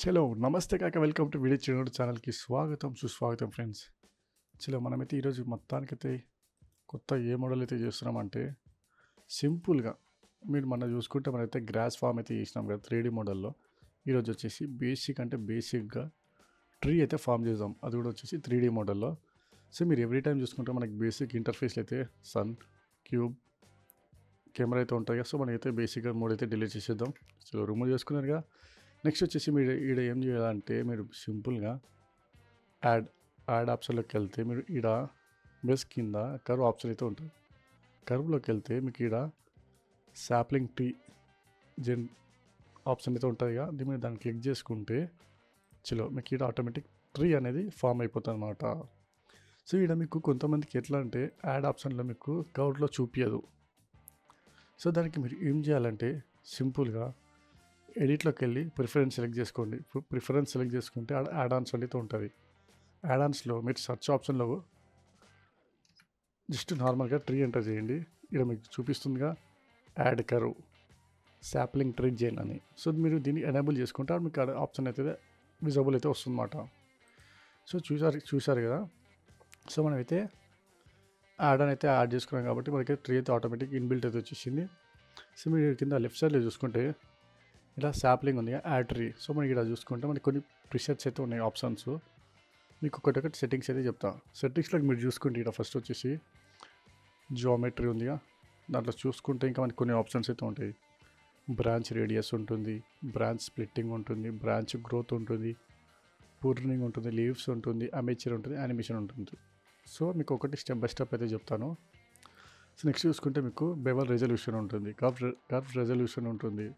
చలో నమస్తే కాక వెల్కమ్ టు వీడియో చిన్నోడు ఛానల్కి స్వాగతం సుస్వాగతం ఫ్రెండ్స్. చలో మనమైతే ఈరోజు మొత్తానికైతే కొత్త ఏ మోడల్ అయితే చేస్తున్నామంటే సింపుల్గా మీరు మన చూసుకుంటే మనమైతే గ్రాస్ ఫామ్ అయితే చేసినాం కదా 3D మోడల్లో. ఈరోజు వచ్చేసి బేసిక్గా ట్రీ అయితే ఫామ్ చేద్దాం, అది కూడా వచ్చేసి 3D మోడల్లో. సో మీరు ఎవ్రీ టైం చూసుకుంటే మనకి బేసిక్ ఇంటర్ఫేస్లో అయితే సన్, క్యూబ్, కెమెరా అయితే ఉంటాయి కదా. సో మనమైతే బేసిక్గా మోడ్ అయితే డిలీట్ చేసేద్దాం. చలో రిమూవ్ చేసుకున్నారుగా. నెక్స్ట్ వచ్చేసి మీరు ఈడ ఏం చేయాలంటే మీరు సింపుల్గా యాడ్ యాడ్ ఆప్షన్లోకి వెళ్తే మీరు ఈడ బెస్ కింద కర్వ్ ఆప్షన్ అయితే ఉంటుంది. కర్వ్లోకి వెళ్తే మీకు ఈడ సాప్లింగ్ ట్రీ జెన్ ఆప్షన్ అయితే ఉంటుంది కదా. అది మీరు దాన్ని క్లిక్ చేసుకుంటే చలో మీకు ఈడ ఆటోమేటిక్ ట్రీ అనేది ఫామ్ అయిపోతుంది అనమాట. సో ఈడ మీకు కొంతమందికి ఎట్లా అంటే యాడ్ ఆప్షన్లో మీకు కవర్లో చూపించదు. సో దానికి మీరు ఏం చేయాలంటే సింపుల్గా ఎడిట్లోకి వెళ్ళి ప్రిఫరెన్స్ సెలెక్ట్ చేసుకోండి. ప్రిఫరెన్స్ సెలెక్ట్ చేసుకుంటే యాడ్ ఆన్స్ అనేది ఉంటుంది. యాడ్ ఆన్స్లో మీరు సర్చ్ ఆప్షన్లో జస్ట్ నార్మల్గా ట్రీ ఎంటర్ చేయండి. ఇక్కడ మీకు చూపిస్తుందిగా యాడ్ కర్వ్ సాప్లింగ్ ట్రీ జైన్ అని. సో మీరు దీన్ని ఎనేబుల్ చేసుకుంటే మీకు ఆప్షన్ అయితే విజిబుల్ అయితే వస్తుందన్నమాట. సో చూసారు కదా. సో మనమైతే యాడ్ అని అయితే యాడ్ చేసుకున్నాం కాబట్టి మనకి ట్రీ అయితే ఆటోమేటిక్ ఇన్బిల్ట్ అయితే వచ్చేసింది. సో మీరు కింద లెఫ్ట్ సైడ్లో చూసుకుంటే ఇలా సాప్లింగ్ ఉంది యాడ్ ట్రీ. సో మనకి ఇక్కడ చూసుకుంటే మనకి కొన్ని ప్రిసెట్స్ అయితే ఉన్నాయి ఆప్షన్స్. మీకు ఒకటి సెట్టింగ్స్ అయితే చెప్తా. సెట్టింగ్స్లో మీరు చూసుకుంటే ఇక్కడ ఫస్ట్ వచ్చేసి జియోమెట్రీ ఉందిగా, దాంట్లో చూసుకుంటే ఇంకా మనకి కొన్ని ఆప్షన్స్ అయితే ఉంటాయి. బ్రాంచ్ రేడియస్ ఉంటుంది, బ్రాంచ్ స్ప్లిట్టింగ్ ఉంటుంది, బ్రాంచ్ గ్రోత్ ఉంటుంది, పూర్నింగ్ ఉంటుంది, లీవ్స్ ఉంటుంది, అమేచర్ ఉంటుంది, యానిమేషన్ ఉంటుంది. సో మీకు ఒకటి స్టెప్ బై స్టెప్ అయితే చెప్తాను. సో నెక్స్ట్ చూసుకుంటే మీకు బెవల్ రెజల్యూషన్ ఉంటుంది, కర్వ్ రెజల్యూషన్ ఉంటుంది.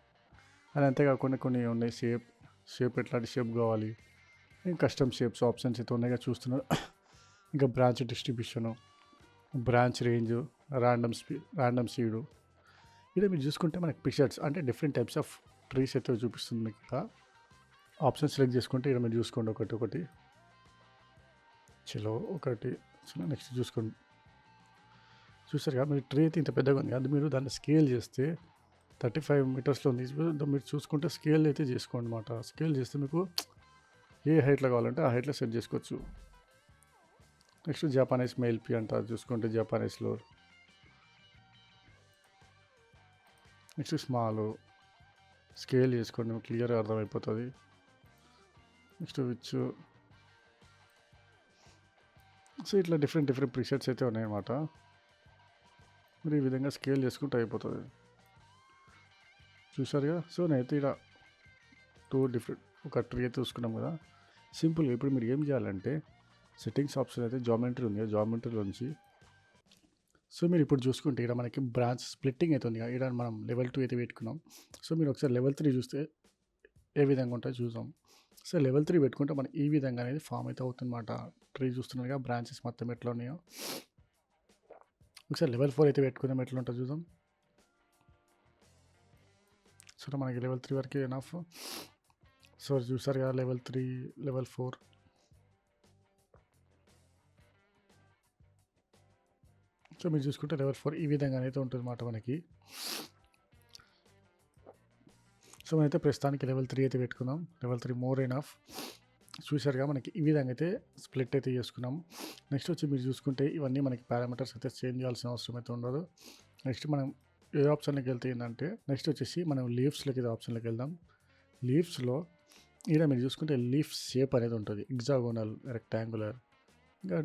అది అంతేకాకుండా కొన్ని ఉన్నాయి షేప్ ఎట్లాంటి షేప్ కావాలి, ఇంకా కస్టమ్ షేప్స్ ఆప్షన్స్ అయితే ఉన్నాయిగా చూస్తున్నారు. ఇంకా branch distribution, branch range, random seed. ఇక్కడ మీరు చూసుకుంటే మనకి పిక్చర్స్ అంటే డిఫరెంట్ టైప్స్ ఆఫ్ ట్రీస్ అయితే చూపిస్తుంది. మీకు ఇక్కడ ఆప్షన్ సెలెక్ట్ చేసుకుంటే ఇక్కడ మీరు చూసుకోండి ఒకటి చలో నెక్స్ట్ చూసుకోండి. చూసారు కదా మీరు ట్రీ అయితే ఇంత పెద్దగా ఉంది. అది మీరు దాన్ని స్కేల్ చేస్తే 35 మీటర్స్లో ఉంది. మీరు చూసుకుంటే స్కేల్ అయితే చేసుకోండి అనమాట. స్కేల్ చేస్తే మీకు ఏ హైట్లో కావాలంటే ఆ హైట్లో సెట్ చేసుకోవచ్చు. నెక్స్ట్ జపానీస్ మెయిల్పి అంటారు చూసుకుంటే జపానీస్లో. నెక్స్ట్ స్మాల్ స్కేల్ చేసుకోండి, క్లియర్గా అర్థమైపోతుంది. Next which. సో ఇట్లా డిఫరెంట్ ప్రిసెట్స్ అయితే ఉన్నాయన్నమాట. మీరు ఈ విధంగా స్కేల్ చేసుకుంటే అయిపోతుంది. చూసారుగా. సో నేనైతే ఇలా ఒక ట్రీ అయితే చూసుకున్నాం కదా. సింపుల్గా ఇప్పుడు మీరు ఏం చేయాలంటే సెట్టింగ్స్ ఆప్షన్ అయితే జామెట్రీ ఉంది, జామెట్రీలోంచి. సో మీరు ఇప్పుడు చూసుకుంటే ఇక్కడ మనకి బ్రాంచ్ స్ప్లిట్టింగ్ అయితే ఉంది కదా. ఇక్కడ మనం లెవెల్ 2 అయితే పెట్టుకున్నాం. సో మీరు ఒకసారి లెవెల్ 3 చూస్తే ఏ విధంగా ఉంటుందో చూద్దాం. సో లెవెల్ 3 పెట్టుకుంటే మనకి ఈ విధంగా అనేది ఫామ్ అయితే అవుతుందన్నమాట. ట్రీ చూస్తున్నారుగా బ్రాంచెస్ మొత్తం ఎట్లా ఉన్నాయో. ఒకసారి లెవెల్ 4 అయితే పెట్టుకుందాం, ఎట్లా ఉంటుందో చూద్దాం. సో మనకి లెవెల్ 3 వరకు ఎనఫ్. సో చూసారు కదా లెవెల్ 3, లెవెల్ 4. సో మీరు చూసుకుంటే లెవెల్ 4 ఈ విధంగా అయితే ఉంటుంది అన్నమాట మనకి. సో మనమైతే ప్రస్తుతానికి లెవెల్ 3 అయితే పెట్టుకున్నాం. Level 3 more enough. చూసారుగా మనకి ఈ విధంగా అయితే స్ప్లిట్ అయితే చేసుకున్నాం. నెక్స్ట్ వచ్చి మీరు చూసుకుంటే ఇవన్నీ మనకి పారామీటర్స్ అయితే చేంజ్ చేయాల్సిన అవసరం అయితే ఉండదు. నెక్స్ట్ మనం ఏ ఆప్షన్లోకి వెళ్తే ఏంటంటే నెక్స్ట్ వచ్చేసి మనం లీవ్స్లోకి ఇది ఆప్షన్లోకి వెళ్దాం. లీవ్స్లో ఇక్కడ మీరు చూసుకుంటే లీఫ్ షేప్ అనేది ఉంటుంది, ఎగ్జాగోనల్, రెక్టాంగులర్, ఇంకా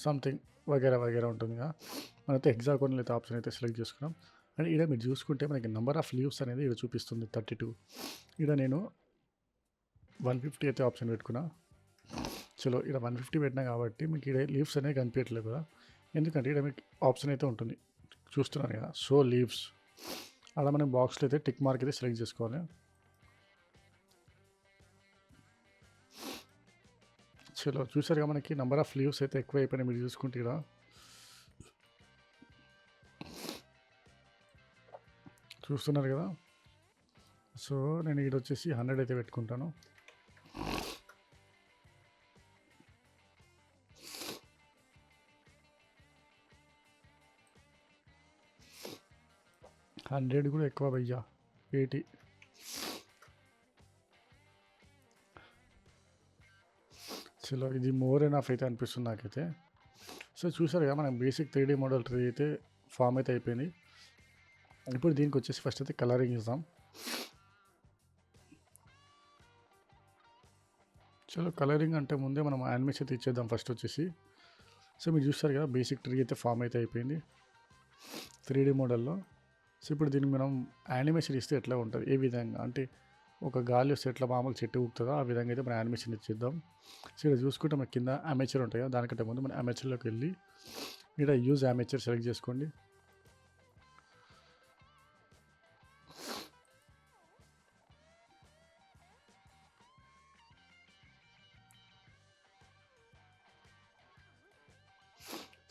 సంథింగ్ వగేరా ఉంటుంది కదా. మనైతే ఎగ్జాగోనల్ అయితే ఆప్షన్ అయితే సెలెక్ట్ చేసుకున్నాం. అండ్ ఇక్కడ మీరు చూసుకుంటే మనకి నెంబర్ ఆఫ్ లీవ్స్ అనేది ఇక్కడ చూపిస్తుంది 32. ఇక్కడ నేను 150 అయితే ఆప్షన్ పెట్టుకున్నా. చలో ఇక్కడ 150 పెట్టినా కాబట్టి మీకు ఇక్కడ లీవ్స్ అనేవి కనిపించట్లేదు కదా. ఎందుకంటే ఇక్కడ మీకు ఆప్షన్ అయితే ఉంటుంది చూస్తున్నాను కదా, షో లీవ్స్. అలా మనం బాక్స్లో అయితే టిక్ మార్క్ అయితే సెలెక్ట్ చేసుకోవాలి. చలో చూసారుగా మనకి నెంబర్ ఆఫ్ లీవ్స్ అయితే ఎక్కువ అయిపోయినాయి. మీరు చూసుకుంటే ఇక్కడ చూస్తున్నారు కదా. సో నేను ఇక్కడ వచ్చేసి 100 అయితే పెట్టుకుంటాను. హండ్రెడ్ కూడా ఎక్కువ భయ్యా, 80. చలో ఇది మోర్ ఎనఫ్ అయితే అనిపిస్తుంది నాకైతే. సో చూసారు కదా మనం బేసిక్ 3D మోడల్ ట్రీ అయితే ఫామ్ అయితే అయిపోయింది. ఇప్పుడు దీనికి వచ్చేసి ఫస్ట్ అయితే కలరింగ్ ఇద్దాం. చలో కలరింగ్ అంటే ముందే మనం యానిమేషన్ అయితే ఇచ్చేద్దాం ఫస్ట్ వచ్చేసి. సో మీరు చూస్తారు కదా బేసిక్ ట్రీ అయితే ఫామ్ అయితే అయిపోయింది 3D మోడల్లో. సో ఇప్పుడు దీనికి మనం యానిమేషన్ ఇస్తే ఎట్లా ఉంటుంది, ఏ విధంగా అంటే ఒక గాలి వస్తే ఎట్లా మామూలు చెట్టు ఊగుతుందో ఆ విధంగా అయితే మనం యానిమేషన్ ఇచ్చేద్దాం. సో ఇక్కడ చూసుకుంటే మనకి కింద అమేచర్ ఉంటాయి కదా, దానికంటే ముందు మనం అమేచర్లోకి వెళ్ళి ఇక్కడ యూజ్ అమేచర్ సెలెక్ట్ చేసుకోండి.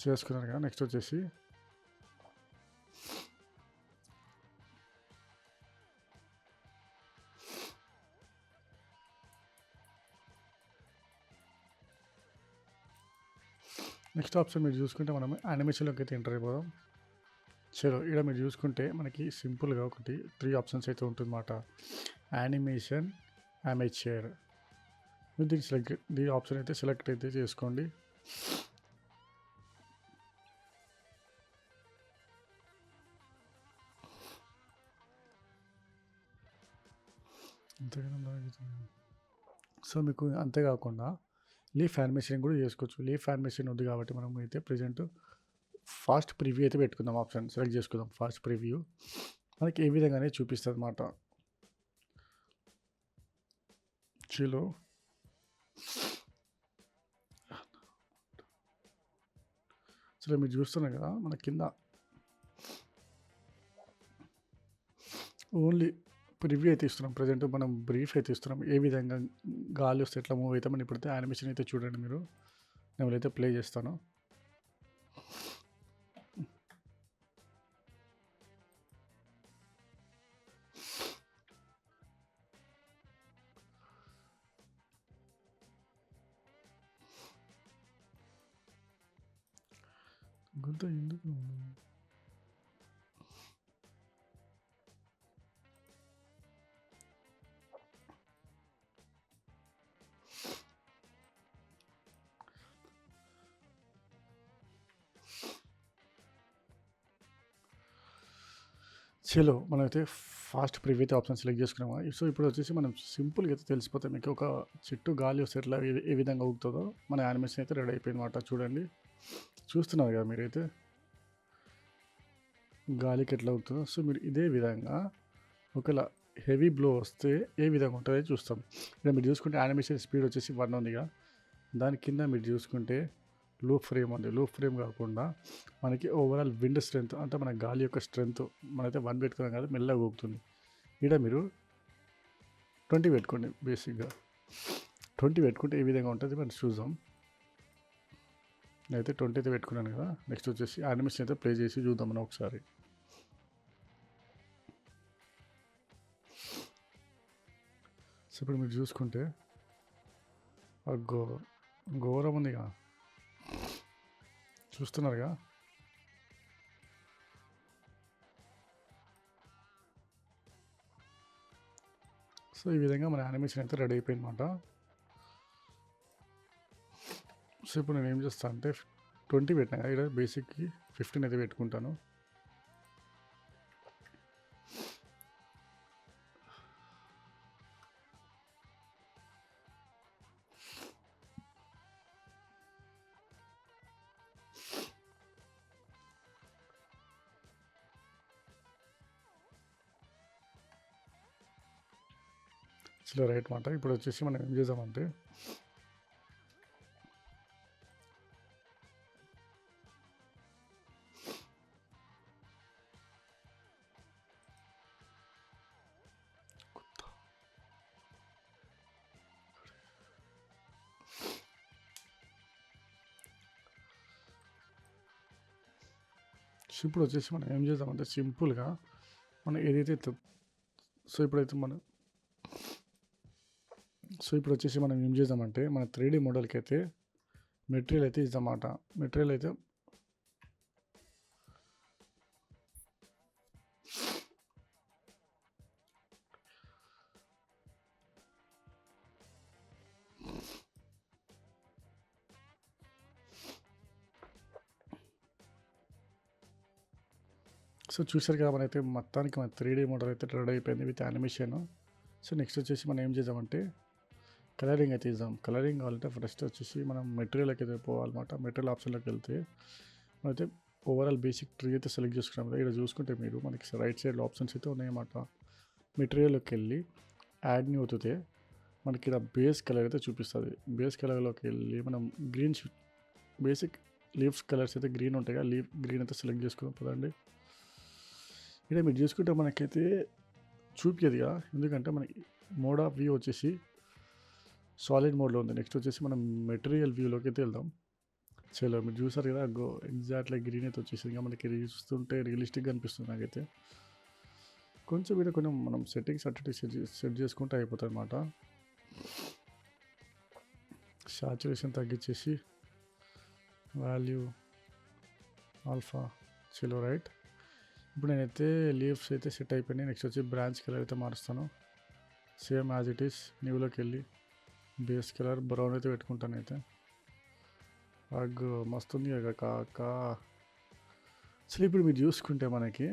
చేసుకున్నారు కదా, నెక్స్ట్ వచ్చేసి నెక్స్ట్ ఆప్షన్ మీరు చూసుకుంటే మనం యానిమేషన్లోకి అయితే ఎంటర్ అయిపోదాం. చలో ఇక్కడ మీరు చూసుకుంటే మనకి సింపుల్గా ఒకటి 3 ఆప్షన్స్ అయితే ఉంటుందన్నమాట. Animation, amateur. మీరు దీని ఆప్షన్ అయితే సెలెక్ట్ అయితే చేసుకోండి. సో మీకు అంతేకాకుండా లీఫ్ యానిమేషన్ కూడా చేసుకోవచ్చు. లీఫ్ యానిమేషన్ ఉంది కాబట్టి మనం అయితే ప్రజెంట్ ఫాస్ట్ ప్రివ్యూ అయితే పెట్టుకుందాం. ఆప్షన్ సెలెక్ట్ చేసుకుందాం. ఫాస్ట్ ప్రివ్యూ మనకి ఏ విధంగానే చూపిస్తుంది అన్నమాట. చలో సరే మీరు చూస్తున్నారు కదా మన కింద ఓన్లీ ప్రివ్యూ అయితే ఇస్తున్నాం. ప్రజెంట్ మనం బ్రీఫ్ అయితే ఇస్తున్నాం. ఏ విధంగా గాలి వస్తే ఎట్లా మూవ్ అవుతామని ఇప్పుడైతే యానిమేషన్ అయితే చూడండి మీరు. నేను అయితే ప్లే చేస్తాను. గుంత ఎందుకు చలో మనమైతే ఫాస్ట్ ప్రివ్యూ అయితే ఆప్షన్ సెలెక్ట్ చేసుకున్నాము. సో ఇప్పుడు వచ్చేసి మనం సింపుల్గా అయితే తెలిసిపోతాం మీకు ఒక చెట్టు గాలి వస్తే ఎట్లా ఏ విధంగా ఊగుతుందో మన యానిమేషన్ అయితే రెడీ అయిపోయింది అన్నమాట. చూడండి, చూస్తున్నారు కదా మీరైతే గాలికి ఎట్లా ఊగుతుందో. సో మీరు ఇదే విధంగా ఒకవేళ హెవీ బ్లో వస్తే ఏ విధంగా ఉంటుందో చూస్తాం. ఇక్కడ మీరు చూసుకుంటే యానిమేషన్ స్పీడ్ వచ్చేసి 1 ఉందిగా, దాని కింద మీరు చూసుకుంటే లూప్ ఫ్రేమ్ ఉంది. లూప్ ఫ్రేమ్ కాకుండా మనకి ఓవరాల్ విండ్ స్ట్రెంత్ అంటే మన గాలి యొక్క స్ట్రెంత్ మనైతే 1 పెట్టుకున్నాం కదా, మెల్లగా ఊగుతుంది. ఇక్కడ మీరు 20 పెట్టుకోండి. బేసిక్గా 20 పెట్టుకుంటే ఏ విధంగా ఉంటుంది మనం చూద్దాం. నేనైతే 20 అయితే పెట్టుకున్నాను కదా. నెక్స్ట్ వచ్చేసి యానిమేషన్ అయితే ప్లే చేసి చూద్దాం మనం ఒకసారి. సో ఇప్పుడు మీరు చూసుకుంటే ఘోరం ఉందిగా, చూస్తున్నారుగా. సో ఈ విధంగా మన యానిమేషన్ అయితే రెడీ అయిపోయింది అన్నమాట. సో ఇప్పుడు నేను ఏం చేస్తాను అంటే 20 పెట్టినా కదా, ఇక్కడ బేసిక్కి 15 అయితే పెట్టుకుంటాను. చలో రైట్ మాట. ఇప్పుడు వచ్చేసి మనం ఏం చేద్దామంటే ఇప్పుడు వచ్చేసి మనం ఏం చేద్దామంటే సింపుల్గా మనం ఏదైతే సో ఇప్పుడు వచ్చేసి మనం ఏం చేద్దామంటే మన 3D మోడల్కి అయితే మెటీరియల్ అయితే ఇద్దామన్నమాట. మెటీరియల్ అయితే సో చూసారు కదా, మనైతే మొత్తానికి మన 3D మోడల్ అయితే రెడీ అయిపోయింది విత్ యానిమేషన్. సో నెక్స్ట్ వచ్చేసి మనం ఏం చేద్దామంటే కలరింగ్ అయితే ఇద్దాం. కలరింగ్ కావాలంటే ఫస్ట్ వచ్చేసి మనం మెటీరియల్కి అయితే పోవాలన్నమాట. మెటీరియల్ ఆప్షన్లోకి వెళ్తే మనమైతే ఓవరాల్ బేసిక్ ట్రీ అయితే సెలెక్ట్ చేసుకున్నాం కదా. ఇక్కడ చూసుకుంటే మీరు మనకి రైట్ సైడ్లో ఆప్షన్స్ అయితే ఉన్నాయన్నమాట. మెటీరియల్లోకి వెళ్ళి యాడ్ న్యూ అవుతుంది. మనకి ఇక్కడ బేస్ కలర్ అయితే చూపిస్తుంది. బేస్ కలర్లోకి వెళ్ళి మనం గ్రీన్ బేసిక్ లీవ్స్ కలర్స్ అయితే గ్రీన్ ఉంటాయి కదా, లీఫ్ గ్రీన్ అయితే సెలెక్ట్ చేసుకున్నాం కదండి. ఇక్కడ మీరు చూసుకుంటే మనకైతే చూపించదుగా, ఎందుకంటే మనకి మోడ్ ఆఫ్ వ్యూ వచ్చేసి సాలిడ్ మోడ్లో ఉంది. నెక్స్ట్ వచ్చేసి మనం మెటీరియల్ వ్యూలోకి అయితే వెళ్దాం. చలో మీరు చూసారు కదా, ఎగ్జాక్ట్లీ గ్రీన్ అయితే వచ్చేసింది. ఇంకా మనకి చూస్తుంటే రియలిస్టిక్గా అనిపిస్తుంది నాకైతే. కొంచెం ఇక్కడ కొంచెం మనం సెట్టింగ్స్ అటు సెట్ చేసుకుంటే అయిపోతుంది అన్నమాట. సాచురేషన్ తగ్గించేసి వాల్యూ ఆల్ఫా చలో రైట్. ఇప్పుడు నేనైతే లీవ్స్ అయితే సెట్ అయిపోయినాయి. నెక్స్ట్ వచ్చి బ్రాంచ్ కలర్ అయితే మారుస్తాను. సేమ్ యాజ్ ఇట్ ఈస్ న్యూలోకి వెళ్ళి బేస్ కలర్ బ్రౌన్ అయితే పెట్టుకుంటాను. అయితే మస్తు ఉంది కదా కాకా. అసలు ఇప్పుడు మీరు చూసుకుంటే మనకి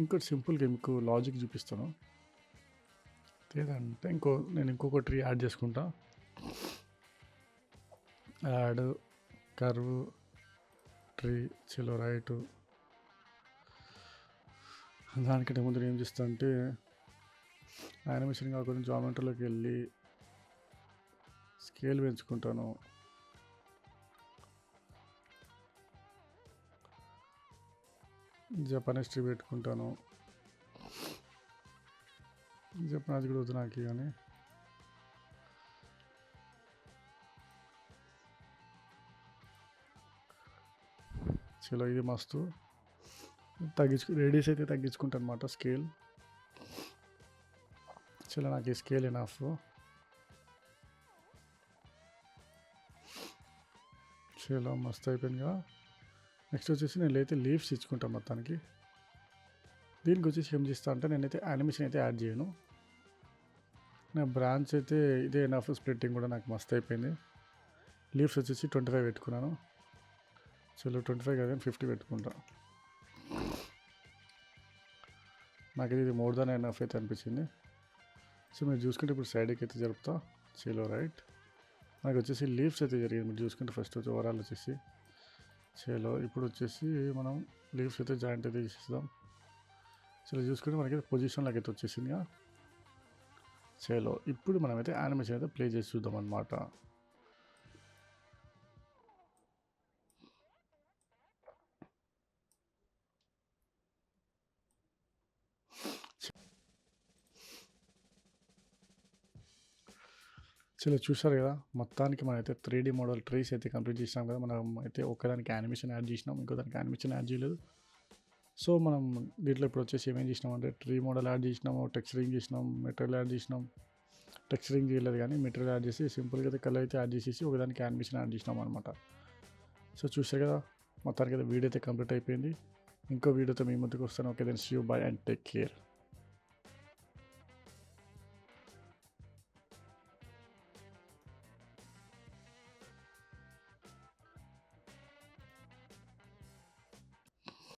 ఇంకోటి సింపుల్గా మీకు లాజిక్ చూపిస్తాను. లేదంటే నేను ఇంకొక ట్రీ యాడ్ చేసుకుంటా. యాడ్ కర్వ్ ట్రీ చలో రైట్. దానికంటే ముందు ఏం చేస్తా అంటే యానిమేషన్ కాకుండా జామెట్రీలోకి వెళ్ళి స్కేల్ పెంచుకుంటాను. జపానీస్ ట్రీ పెట్టుకుంటాను. జపానీస్ కూడా వద్దు నాకు కానీ. చలో ఇది మస్తు రేడియస్ అయితే తగ్గించుకుంటాను అనమాట స్కేల్. చలో నాకు ఈ స్కేల్ ఎనఫ్. చలో మస్తు అయిపోయిందిగా. నెక్స్ట్ వచ్చేసి నేను అయితే లీవ్స్ ఇచ్చుకుంటాను మొత్తానికి. దీనికి వచ్చేసి ఏం చేస్తా అంటే నేనైతే యానిమేషన్ అయితే యాడ్ చేయను. నా బ్రాంచ్ అయితే ఇదే ఎనఫ్. స్ప్లిట్టింగ్ కూడా నాకు మస్తు అయిపోయింది. లీవ్స్ వచ్చేసి 25 పెట్టుకున్నాను. చలో 25 కదా 50 పెట్టుకుంటా. నాకు ఇది మోర్ దాన్ ఎనఫ్ అయితే అనిపించింది. సో మీరు చూసుకుంటే ఇప్పుడు సైడ్కి అయితే జరుపుతా. చలో రైట్. నాకు వచ్చేసి లీవ్స్ అయితే జరిగింది. మీరు చూసుకుంటే ఫస్ట్ వచ్చి ఓవరాల్ వచ్చేసి చలో ఇప్పుడు వచ్చేసి మనం లీవ్స్ అయితే జాయింట్ అయితే చేసేద్దాం. చలో చూసుకుంటే మనకైతే పొజిషన్లోకి అయితే వచ్చేసింది. చలో ఇప్పుడు మనమైతే యానిమేషన్ అయితే ప్లే చేసి చూద్దాం అన్నమాట. చలో చూసారు కదా, మొత్తానికి మనమైతే 3D మోడల్ ట్రీస్ అయితే కంప్లీట్ చేసినాం కదా. మనం అయితే ఒకదానికి యానిమేషన్ యాడ్ చేసినాం, ఇంకో దానికి యానిమేషన్ యాడ్ చేయలేదు. సో మనం దీంట్లో ఇప్పుడు వచ్చేసి ఏమేం చేసినాం అంటే ట్రీ మోడల్ యాడ్ చేసినాము, టెక్స్చరింగ్ చేసినాం, మెటీరియల్ యాడ్ చేసినాం. టెక్స్చరింగ్ చేయలేదు కానీ మెటీరియల్ యాడ్ చేసి సింపుల్గా అయితే కలర్ అయితే యాడ్ చేసేసి ఒకదానికి యానిమేషన్ యాడ్ చేసినాం అనమాట. సో చూసారు కదా, మొత్తానికి అయితే వీడియో అయితే కంప్లీట్ అయిపోయింది. ఇంకో వీడియోతో మీ ముందుకు వస్తాను. Okay then see you bye and take care.